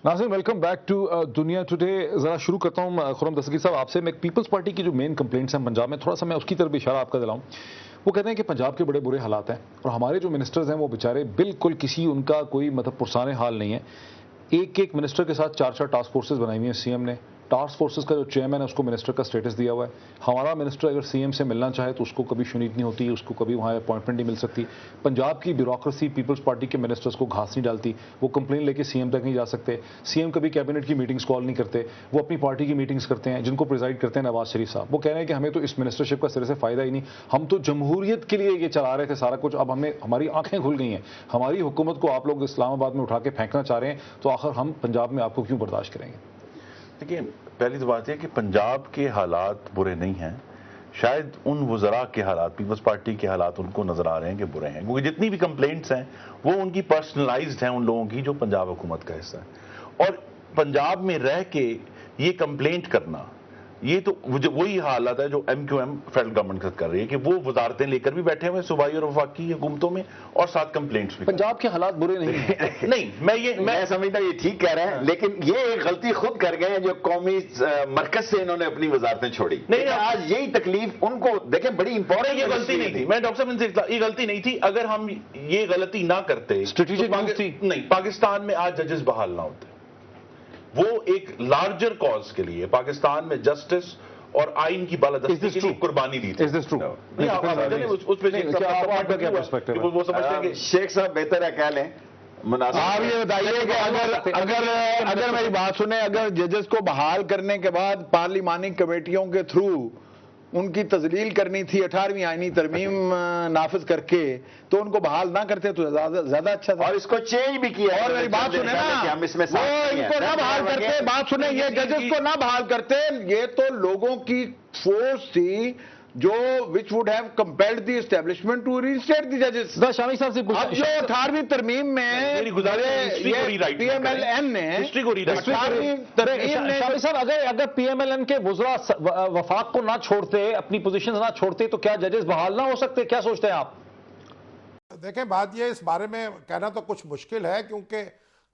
नाज़रीन welcome back to दुनिया today. ज़रा शुरू करता हूँ खुर्रम दस्तगीर साहब आपसे। मैं पीपल्स पार्टी की जो मेन कंप्लेंट्स हैं पंजाब में, थोड़ा सा मैं उसकी तरफ इशारा आपका दिलाऊँ। वो कहते हैं कि पंजाब के बड़े बुरे हालात हैं और हमारे जो मिनिस्टर्स हैं वो बेचारे बिल्कुल किसी उनका कोई मतलब पुरसाने हाल नहीं है। एक एक मिनिस्टर के साथ 4-4 टास्क फोर्सेस बनाई हुई हैं सीएम ने। टास्क फोर्सेस का जो चेयरमैन है उसको मिनिस्टर का स्टेटस दिया हुआ है। हमारा मिनिस्टर अगर सीएम से मिलना चाहे तो उसको कभी शुनीत नहीं होती, उसको कभी वहाँ अपॉइंटमेंट नहीं मिल सकती। पंजाब की ब्यूरोक्रेसी पीपल्स पार्टी के मिनिस्टर्स को घास नहीं डालती, वो कंप्लेन लेके सीएम तक नहीं जा सकते। सीएम कभी कैबिनेट की मीटिंग्स कॉल नहीं करते, वो अपनी पार्टी की मीटिंग्स करते हैं जिनको प्रिजाइड करते हैं नवाज शरीफ साहब। वो कह रहे हैं कि हमें तो इस मिनिस्टरशिप का सिरे से फायदा ही नहीं, हम तो जमहूरियत के लिए ये चला रहे थे सारा कुछ, अब हमें हमारी आंखें खुल गई हैं। हमारी हुकूमत को आप लोग इस्लामाबाद में उठा के फेंकना चाह रहे हैं, तो आखिर हम पंजाब में आपको क्यों बर्दाश्त करेंगे? देखिए, पहली तो बात है कि पंजाब के हालात बुरे नहीं हैं। शायद उन वज़रा के हालात, पीपल्स पार्टी के हालात उनको नजर आ रहे हैं कि बुरे हैं, क्योंकि जितनी भी कंप्लेंट्स हैं वो उनकी पर्सनलाइज्ड हैं, उन लोगों की जो पंजाब हुकूमत का हिस्सा है। और पंजाब में रह के ये कंप्लेंट करना, ये तो वही हालत है जो MQM फेडरल गवर्नमेंट कर रही है कि वो वजारतें लेकर भी बैठे हुए सूबाई और वफाकी हुकूमतों में और साथ कंप्लेंट्स भी। पंजाब के हालात बुरे नहीं हैं। नहीं, मैं समझता हूँ ये ठीक कह रहे हैं, लेकिन ये एक गलती खुद कर गए हैं जो कौमी मरकज से इन्होंने अपनी वजारतें छोड़ी। नहीं, आज यही तकलीफ उनको देखें, बड़ी इंपॉर्टेंट। ये गलती नहीं थी, मैं डॉक्टर साहब इनसे, ये गलती नहीं थी। अगर हम ये गलती ना करते, स्ट्रेटेजिक नहीं, पाकिस्तान में आज जजेस बहाल ना होते। वो एक लार्जर कॉज के लिए पाकिस्तान में जस्टिस और आइन की बालादस्ती के लिए कुर्बानी दी थी। Is this true? नहीं, आप उस पे वो समझते हैं कि शेख साहब बेहतर है कह लें। आप ये बताइए कि अगर मेरी बात सुने, अगर जजेस को बहाल करने के बाद पार्लिमानी कमेटियों के थ्रू उनकी तजलील करनी थी 18वीं आईनी तरमीम नाफिज करके, तो उनको बहाल ना करते तो ज्यादा अच्छा था। और इसको चेंज भी किया। और मेरी बात सुने ना, हम इसमें वो इनको ना बहाल करते, बात सुने, ये जजेस को ना बहाल करते, ये तो लोगों की फोर्स थी जो which would have compelled the establishment to reinstate the जजेस। शामी साहब से अब जो 18वीं तरमीम में PMLN ने शामी साहब अगर PMLN के वुज़रा वफाक को ना छोड़ते, अपनी पोजीशन ना छोड़ते, तो क्या जजेस बहाल ना हो सकते? क्या सोचते हैं आप? देखें, बात ये इस बारे में कहना तो कुछ मुश्किल है, क्योंकि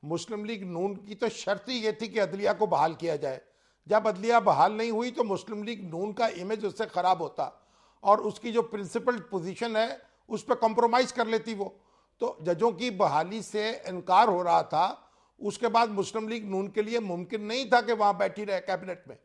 मुस्लिम लीग नून की तो शर्त ही ये थी कि अदलिया को बहाल किया जाए। जब अदलिया बहाल नहीं हुई तो मुस्लिम लीग नून का इमेज उससे ख़राब होता और उसकी जो प्रिंसिपल पोजीशन है उस पर कॉम्प्रोमाइज़ कर लेती वो। तो जजों की बहाली से इनकार हो रहा था, उसके बाद मुस्लिम लीग नून के लिए मुमकिन नहीं था कि वहाँ बैठी रहे कैबिनेट में।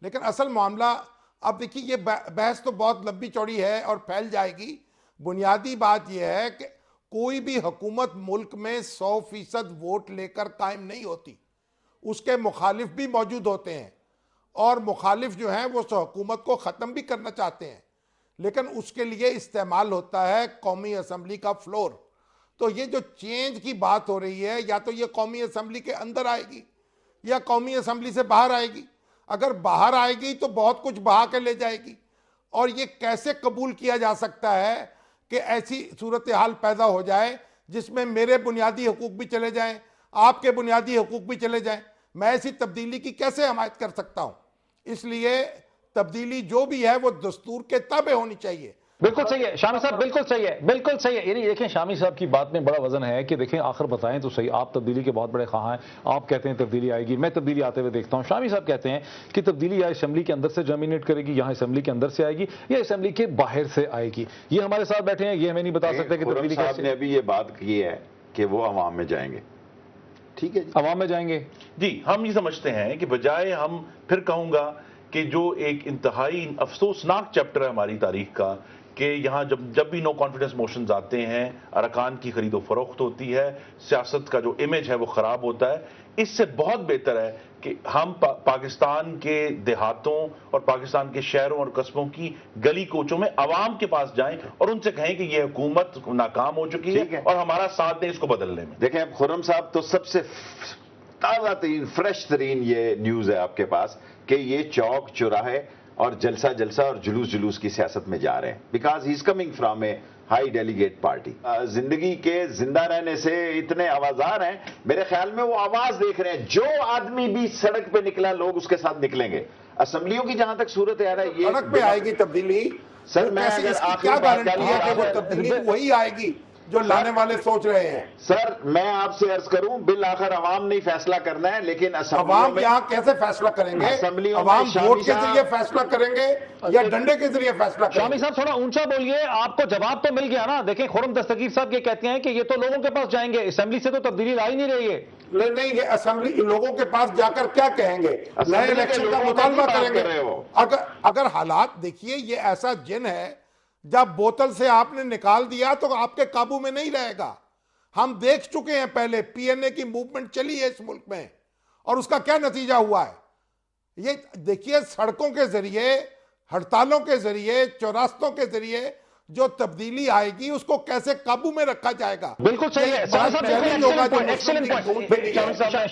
लेकिन असल मामला, अब देखिए, ये बहस तो बहुत लंबी चौड़ी है और फैल जाएगी। बुनियादी बात यह है कि कोई भी हुकूमत मुल्क में 100% वोट लेकर कायम नहीं होती, उसके मुखालिफ भी मौजूद होते हैं और मुखालिफ जो हैं वो हुकूमत को ख़त्म भी करना चाहते हैं, लेकिन उसके लिए इस्तेमाल होता है कौमी असम्बली का फ्लोर। तो ये जो चेंज की बात हो रही है, या तो ये कौमी असम्बली के अंदर आएगी या कौमी असम्बली से बाहर आएगी। अगर बाहर आएगी तो बहुत कुछ बहा के ले जाएगी, और ये कैसे कबूल किया जा सकता है कि ऐसी सूरत हाल पैदा हो जाए जिसमें मेरे बुनियादी हकूक भी चले जाएं, आपके बुनियादी हकूक भी चले जाएं। मैं ऐसी तब्दीली की कैसे हमायत कर सकता हूं? इसलिए तब्दीली जो भी है वो दस्तूर के ताबे होनी चाहिए। बिल्कुल सही है शामी साहब, बिल्कुल सही है, बिल्कुल सही है। यानी देखें, शामी साहब की बात में बड़ा वजन है कि देखें, आखिर बताएं तो सही, आप तब्दीली के बहुत बड़े ख़्वाह हैं। आप कहते हैं तब्दीली आएगी, मैं तब्दीली आते हुए देखता हूं। शामी साहब कहते हैं कि तब्दीली या असेंबली के अंदर से जर्मिनेट करेगी, यहाँ असेंबली के अंदर से आएगी या असेंबली के बाहर से आएगी। ये हमारे साथ बैठे हैं, ये हमें नहीं बता सकते कि तब्दीली साहब ने अभी ये बात की है कि वो अवाम में जाएंगे। ठीक है, अवाम में जाएंगे जी। हम ये समझते हैं कि बजाय, हम फिर कहूंगा कि जो एक इंतहाई अफसोसनाक चैप्टर है हमारी तारीख का, कि यहाँ जब भी नो कॉन्फिडेंस मोशंस आते हैं, अरकान की खरीदो फरोख्त होती है, सियासत का जो इमेज है वो ख़राब होता है। इससे बहुत बेहतर है कि हम पाकिस्तान के देहातों और पाकिस्तान के शहरों और कस्बों की गली कोचों में आवाम के पास जाएं और उनसे कहें कि ये हुकूमत नाकाम हो चुकी है और हमारा साथ दें इसको बदलने में। देखें, अब खुर्रम साहब तो सबसे ताज़ा तरीन, फ्रेश तरीन ये न्यूज़ है आपके पास कि ये चौक चौराहे और जलसा और जुलूस की सियासत में जा रहे हैं, because he is coming from A high delegate party. जिंदगी के जिंदा रहने से इतने आवाजार हैं, मेरे ख्याल में वो आवाज देख रहे हैं। जो आदमी भी सड़क पे निकला, लोग उसके साथ निकलेंगे। असेंबलियों की जहां तक सूरत है, ये सड़क पे आएगी तब्दीली। सर, मैं अगर क्या गारंटी है कि वो तब्दीली वही आएगी جو لانے والے سوچ رہے ہیں. سر میں آپ سے عرض کروں بالآخر عوام نے فیصلہ کرنا ہے, لیکن عوام یہاں کیسے فیصلہ کریں گے؟ عوام ووٹ کے ذریعے فیصلہ کریں گے یا ڈنڈے کے ذریعے فیصلہ کریں گے؟ شامی صاحب تھوڑا اونچا بولیے, آپ کو جواب تو مل گیا نا. دیکھیں خرم دستگیر صاحب یہ کہتے ہیں کہ یہ تو لوگوں کے پاس جائیں گے, اسمبلی سے تو تبدیلی لا ہی نہیں رہی ہے. نہیں, یہ اسمبلی لوگوں کے پاس جا کر کیا کہیں گے؟ نئے الیکشن کا مطالبہ کریں گے. اگر حالات دیکھیے, یہ ایسا جن ہے جب بوتل سے آپ نے نکال دیا تو آپ کے قابو میں نہیں رہے گا. ہم دیکھ چکے ہیں پہلے پی این اے کی موومنٹ چلی ہے اس ملک میں, اور اس کا کیا نتیجہ ہوا ہے. یہ دیکھیے سڑکوں کے ذریعے, ہڑتالوں کے ذریعے, چوراستوں کے ذریعے جو تبدیلی آئے گی اس کو کیسے قابو میں رکھا جائے گا. بالکل صحیح ہے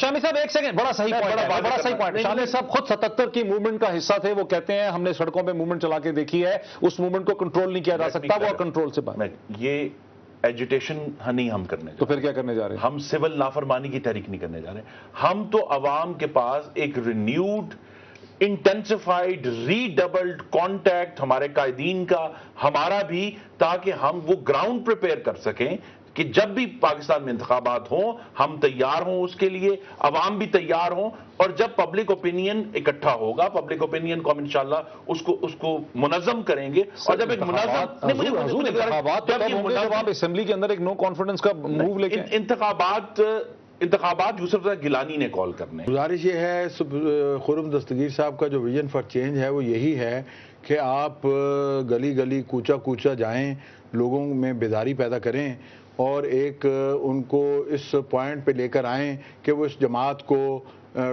شامی صاحب, ایک سیکنڈ, بڑا صحیح پوائنٹ. شامی صاحب خود 77 کی موومنٹ کا حصہ تھے, وہ کہتے ہیں ہم نے سڑکوں پہ موومنٹ چلا کے دیکھی ہے, اس موومنٹ کو کنٹرول نہیں کیا جا سکتا, وہ کنٹرول سے باہر. یہ ایجیٹیشن نہیں ہم کرنے جا رہے. تو پھر کیا کرنے جا رہے ہیں؟ ہم سول نافرمانی کی تحریک نہیں کرنے جا رہے. ہم تو عوام کے پاس ایک رینیوڈ انٹینسیفائیڈ ری ڈبلڈ کانٹیکٹ ہمارے قائدین کا, ہمارا بھی, تاکہ ہم وہ گراؤنڈ پریپیئر کر سکیں کہ جب بھی پاکستان میں انتخابات ہوں ہم تیار ہوں اس کے لیے, عوام بھی تیار ہوں, اور جب پبلک اوپینین اکٹھا ہوگا, پبلک اوپینین کو ہم انشاءاللہ اس کو منظم کریں گے. اور جب ایک منظم جب اسمبلی کے اندر ایک نو کانفیڈنس کا موو لے کے انتخابات یوسف رضا گیلانی نے کال کرنے. گزارش یہ ہے خرم دستگیر صاحب کا جو ویژن فار چینج ہے وہ یہی ہے کہ آپ گلی گلی کوچہ کوچہ جائیں, لوگوں میں بیداری پیدا کریں, اور ایک ان کو اس پوائنٹ پہ لے کر آئیں کہ وہ اس جماعت کو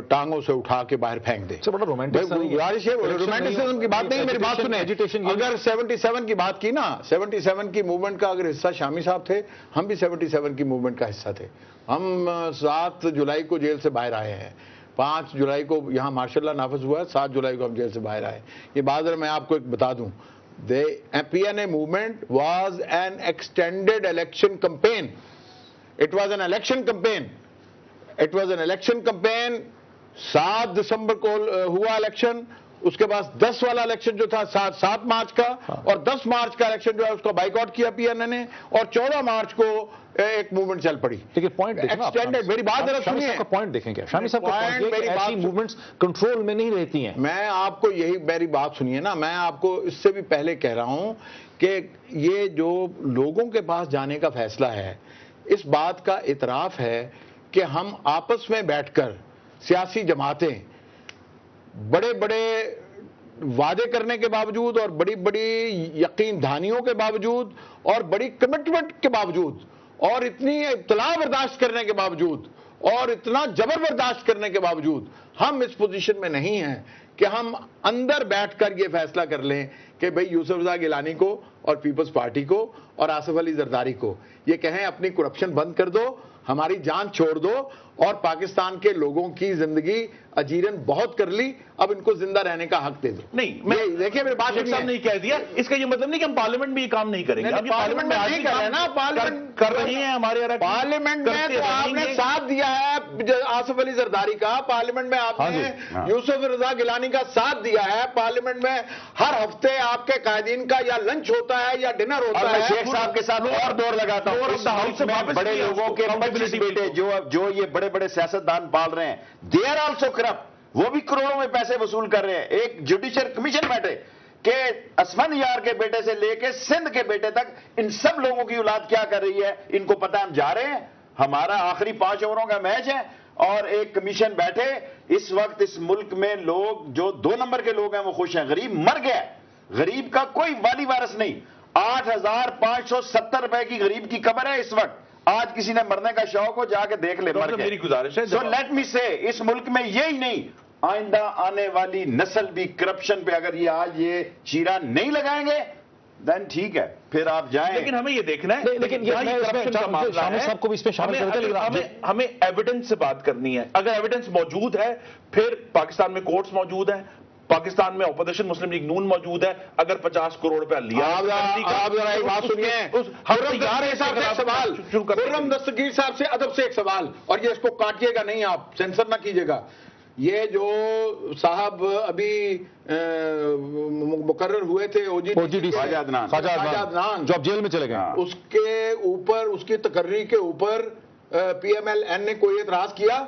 ٹانگوں سے اٹھا کے باہر پھینک دیں. بڑا رومانٹسزم کی بات نہیں, میری بات سنیں. اگر 77 کی بات کی نا, 77 کی موومنٹ کا اگر حصہ شامی صاحب تھے, ہم بھی 77 کی موومنٹ کا حصہ تھے. ہم 7 جولائی کو جیل سے باہر آئے ہیں, 5 جولائی کو یہاں مارشل اللہ نافذ ہوا ہے, 7 جولائی کو ہم جیل سے باہر آئے. یہ بات میں آپ کو ایک بتا دوں, the PNA movement was an extended election campaign. It was an election campaign. 7 دسمبر کو ہوا الیکشن, اس کے بعد 10 والا الیکشن جو تھا 7 مارچ کا, اور 10 مارچ کا الیکشن جو ہے اس کو بائیک آؤٹ کیا پی این اے نے, اور 14 مارچ کو ایک موومنٹ چل پڑی. لیکن پوائنٹ میری بات ذرا سنیے, پوائنٹ دیکھیں کیا شامی صاحب کا ایسی موومنٹس کنٹرول میں نہیں رہتی ہیں. میں آپ کو یہی, میری بات سنیے نا, میں آپ کو اس سے بھی پہلے کہہ رہا ہوں کہ یہ جو لوگوں کے پاس جانے کا فیصلہ ہے, اس بات کا اعتراف ہے کہ ہم آپس میں بیٹھ کر سیاسی جماعتیں بڑے بڑے وعدے کرنے کے باوجود, اور بڑی بڑی یقین دہانیوں کے باوجود, اور بڑی کمٹمنٹ کے باوجود, اور اتنی ابتلاء برداشت کرنے کے باوجود, اور اتنا جبر برداشت کرنے کے باوجود, ہم اس پوزیشن میں نہیں ہیں کہ ہم اندر بیٹھ کر یہ فیصلہ کر لیں کہ بھئی یوسف رضا گیلانی کو اور پیپلز پارٹی کو اور آصف علی زرداری کو یہ کہیں اپنی کرپشن بند کر دو, ہماری جان چھوڑ دو, اور پاکستان کے لوگوں کی زندگی اجیرن بہت کر لی, اب ان کو زندہ رہنے کا حق دے دو. نہیں, دیکھیے میری بات نہیں کہہ دیا, اس کا یہ مطلب نہیں کہ ہم پارلیمنٹ میں یہ کام نہیں کریں گے. پارلیمنٹ میں نہیں کر رہے نا, پارلیمنٹ کر رہے ہیں ہمارے پارلیمنٹ میں تو آپ نے ساتھ دیا ہے آصف علی زرداری کا, پارلیمنٹ میں آپ نے یوسف رضا گیلانی کا ساتھ دیا ہے, پارلیمنٹ میں ہر ہفتے آپ کے قائدین کا یا لنچ ہوتا ہے یا ڈنر ہوتا ہے. شیخ صاحب کے ساتھ اور دور لگاتا ہوں, بڑے لوگوں کے 25 بیٹے جو یہ بڑے بڑے سیاستدان پال رہے ہیں, دے آر آلسو کرپٹ, وہ بھی کروڑوں میں پیسے وصول کر رہے ہیں. ایک جوڈیشل کمیشن بیٹھے کہ اسفند یار کے بیٹے سے لے کے سندھ کے بیٹے تک ان سب لوگوں کی اولاد کیا کر رہی ہے ان کو پتہ. ہم جا رہے ہیں, ہمارا آخری 5 اووروں کا میچ ہے, اور ایک کمیشن بیٹھے. اس وقت اس ملک میں لوگ جو 2 نمبر کے لوگ ہیں وہ خوش ہیں. غریب مر گیا, غریب کا کوئی والی وارث نہیں. 8,570 روپے کی غریب کی قبر ہے اس وقت. آج کسی نے مرنے کا شوق ہو جا کے دیکھ لے. میری گزارش ہے, سو لیٹ می سے, اس ملک میں یہی نہیں, آئندہ آنے والی نسل بھی کرپشن پہ اگر یہ آج یہ چیرا نہیں لگائیں گے دین ٹھیک ہے, پھر آپ جائیں. لیکن ہمیں یہ دیکھنا ہے, لیکن صاحب کو بھی اس پہ شامل کرتے ہیں, ہمیں ایویڈنس سے بات کرنی ہے. اگر ایویڈنس موجود ہے پھر پاکستان میں کورٹس موجود ہیں, پاکستان میں اپوزیشن مسلم لیگ نون موجود ہے. اگر 50 کروڑ روپیہ لیا, آپ ذرا ایک بات سنیے, خرم دستگیر صاحب سے ادب سے ایک سوال, اور یہ اس کو کاٹیے گا نہیں, آپ سینسر نہ کیجیے گا. یہ جو صاحب ابھی مقرر ہوئے تھے او جی ڈی خواجہ عدنان، جو اب جیل میں چلے گئے، اس کے اوپر، اس کی تقرری کے اوپر پی ایم ایل این نے کوئی اعتراض کیا؟